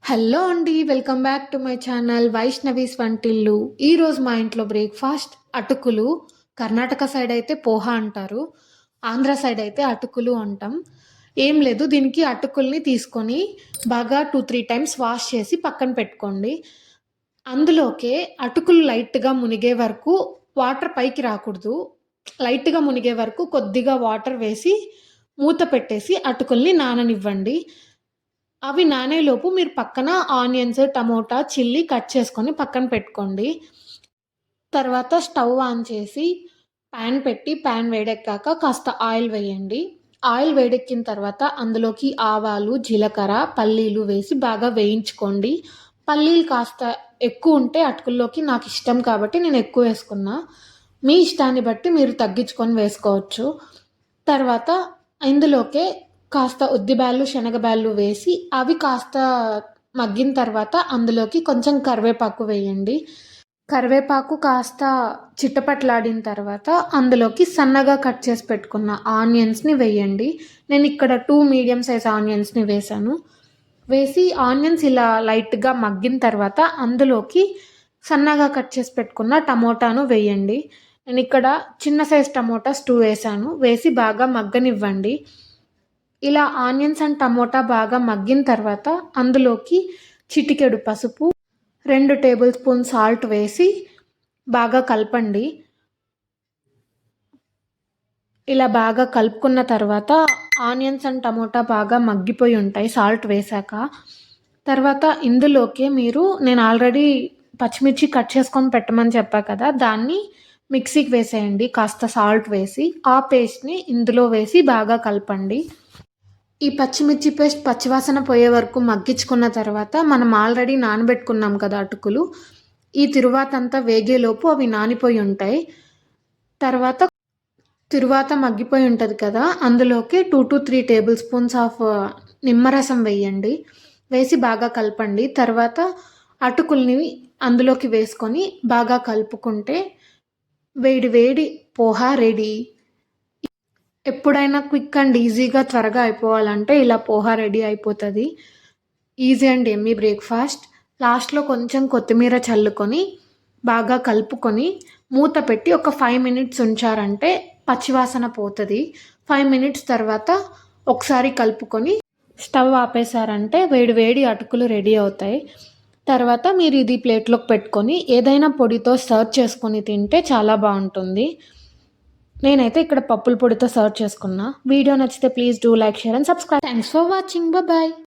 Hello అండి. Welcome back to my channel Vaishnavi's వంటిల్లు. ఈరోజు మా ఇంట్లో బ్రేక్‌ఫాస్ట్ అటుకులు. కర్ణాటక సైడ్ అయితే పోహ అంటారు. ఆంధ్ర సైడ్ అయితే అటుకులు అంటాం. ఏం లేదు, దీనికి అటుకుల్ని తీసుకొని బాగా 2, 3 టైమ్స్ వాష్ చేసి పక్కన పెట్టుకోండి. అందులోకే అటుకులు లైట్‌గా మునిగే వరకు వాటర్ పైకి రాకూడదు. లైట్‌గా మునిగే వరకు కొద్దిగా వాటర్ వేసి మూత పెట్టేసి అటుకుల్ని నాననివ్వండి. అవి నానేలోపు మీరు పక్కన ఆనియన్స్, టమోటా, చిల్లీ కట్ చేసుకొని పక్కన పెట్టుకోండి. తర్వాత స్టవ్ ఆన్ చేసి పాన్ పెట్టి పాన్ వేడెక్కాక కాస్త ఆయిల్ వేయండి. ఆయిల్ వేడెక్కిన తర్వాత అందులోకి ఆవాలు, జీలకర్ర, పల్లీలు వేసి బాగా వేయించుకోండి. పల్లీలు కాస్త ఎక్కువుంటే అటుకుల్లోకి నాకిష్టం కాబట్టి నేను ఎక్కువ వేసుకున్నా. మీ ఇష్టాన్ని బట్టి మీరు తగ్గించుకొని వేసుకోవచ్చు. తర్వాత ఇందులోకే కాస్త ఉద్దిబ్యాళ్ళు, శనగబ్యాళ్ళు వేసి అవి కాస్త మగ్గిన తర్వాత అందులోకి కొంచెం కరివేపాకు వేయండి. కరివేపాకు కాస్త చిటపటలాడిన తర్వాత అందులోకి సన్నగా కట్ చేసి పెట్టుకున్న ఆనియన్స్‌ని వేయండి. నేనిక్కడ 2 మీడియం సైజ్ ఆనియన్స్‌ని వేశాను. వేసి ఆనియన్స్ ఇలా లైట్‌గా మగ్గిన తర్వాత అందులోకి సన్నగా కట్ చేసి పెట్టుకున్న టమోటాను వేయండి. నేనిక్కడ చిన్న సైజ్ టమోటాస్ 2 వేశాను. వేసి బాగా మగ్గనివ్వండి. ఇలా ఆనియన్స్ అండ్ టమోటా బాగా మగ్గిన తర్వాత అందులోకి చిటికెడు పసుపు, 2 టేబుల్ స్పూన్ సాల్ట్ వేసి బాగా కలపండి. ఇలా బాగా కలుపుకున్న తర్వాత ఆనియన్స్ అండ్ టమోటా బాగా మగ్గిపోయి ఉంటాయి సాల్ట్ వేశాక. తర్వాత ఇందులోకే నేను ఆల్రెడీ పచ్చిమిర్చి కట్ చేసుకొని పెట్టమని చెప్పా కదా! దాన్ని మిక్సీకి వేసేయండి కాస్త సాల్ట్ వేసి. ఆ పేస్ట్‌ని ఇందులో వేసి బాగా కలపండి. ఈ పచ్చిమిర్చి పేస్ట్ పచ్చివాసన పోయే వరకు మగ్గించుకున్న తర్వాత మనం ఆల్రెడీ నానబెట్టుకున్నాం కదా అటుకులు, ఈ తిరువాతంతా వేగేలోపు అవి నానిపోయి ఉంటాయి. తిరువాత మగ్గిపోయి ఉంటది కదా! అందులోకి 2-3 టేబుల్ స్పూన్స్ ఆఫ్ నిమ్మరసం వేయండి. వేసి బాగా కలపండి. తర్వాత అటుకుల్ని అందులోకి వేసుకొని బాగా కలుపుకుంటే వేడి వేడి పోహ రెడీ. ఎప్పుడైనా క్విక్ అండ్ ఈజీగా త్వరగా అయిపోవాలంటే ఇలా పోహ రెడీ అయిపోతది. Easy and yummy breakfast. లాస్ట్‌లో కొంచెం కొత్తిమీర చల్లుకొని బాగా కలుపుకొని మూత పెట్టి ఒక 5 మినిట్స్ ఉంచారంటే పచ్చివాసన పోతది. 5 మినిట్స్ తర్వాత ఒకసారి కలుపుకొని స్టవ్ ఆపేసారంటే వేడి వేడి అటుకులు రెడీ అవుతాయి. తర్వాత మీరు ఇది ప్లేట్‌లోకి పెట్టుకొని ఏదైనా పొడితో సర్వ్ చేసుకొని తింటే చాలా బావుంటుంది. నేనైతే ఇక్కడ పప్పుల పొడితో సర్వ్ చేసుకున్నా. వీడియో నచ్చితే please do like, share and subscribe. Thanks for watching. Bye.